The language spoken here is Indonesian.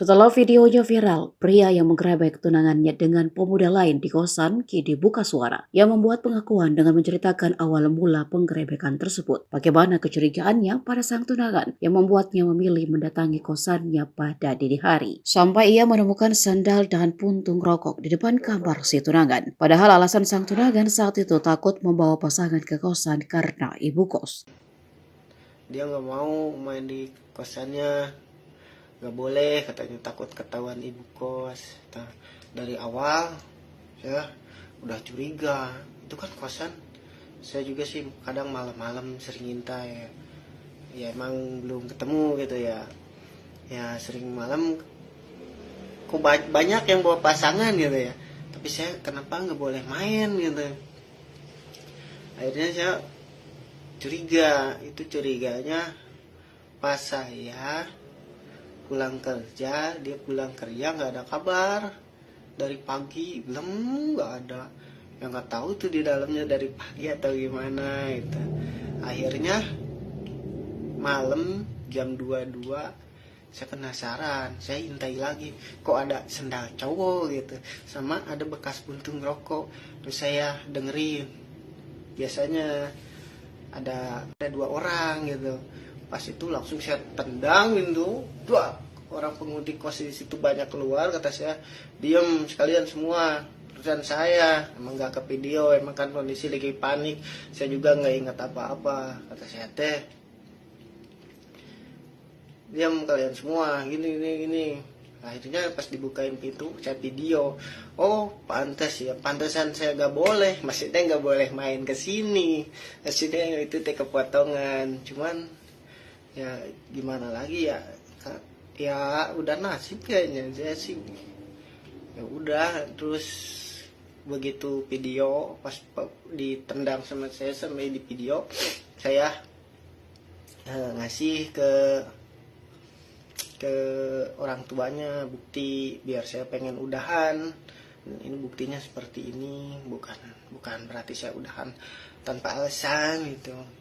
Setelah videonya viral, pria yang menggerebek tunangannya dengan pemuda lain di kosan kini buka suara. Yang membuat pengakuan dengan menceritakan awal mula penggerebekan tersebut. Bagaimana kecurigaannya pada sang tunangan yang membuatnya memilih mendatangi kosannya pada dini hari. Sampai ia menemukan sandal dan puntung rokok di depan kamar si tunangan. Padahal alasan sang tunangan saat itu takut membawa pasangan ke kosan karena ibu kos. Dia nggak mau main di kosannya, nggak boleh katanya, takut ketahuan ibu kos. Nah, dari awal saya udah curiga, itu kan kosan. Saya juga sih kadang malam-malam sering ngintai, ya emang belum ketemu gitu ya. Ya sering malam kok banyak yang bawa pasangan gitu ya, tapi saya kenapa nggak boleh main gitu. Akhirnya saya curiga. Itu curiganya pas saya pulang kerja, dia pulang kerja nggak ada kabar dari pagi, belum, nggak ada. Yang nggak tahu tuh di dalamnya dari pagi atau gimana itu. Akhirnya malam jam 22 saya penasaran, saya intai lagi, kok ada sendal cowok gitu, sama ada bekas puntung rokok. Terus saya dengerin, biasanya ada dua orang gitu. Pas itu langsung saya tendang pintu, dua orang penghuni kos di situ banyak keluar. Kata saya, diem sekalian semua, urusan saya. Emang gak ke video, emang kan kondisi lagi panik, saya juga nggak ingat apa-apa. Kata saya, teh, diam kalian semua, gini. Akhirnya pas dibukain pintu saya video. Oh pantas ya, pantasan saya gak boleh, maksudnya gak boleh main ke sini, maksudnya itu teh kepotongan. Cuman ya gimana lagi ya, ya udah nasib kayaknya saya sih. Ya udah, terus begitu video pas ditendang sama saya sampai di video, saya ngasih ke orang tuanya bukti biar saya pengen udahan. Ini buktinya seperti ini, bukan berarti saya udahan tanpa alasan gitu.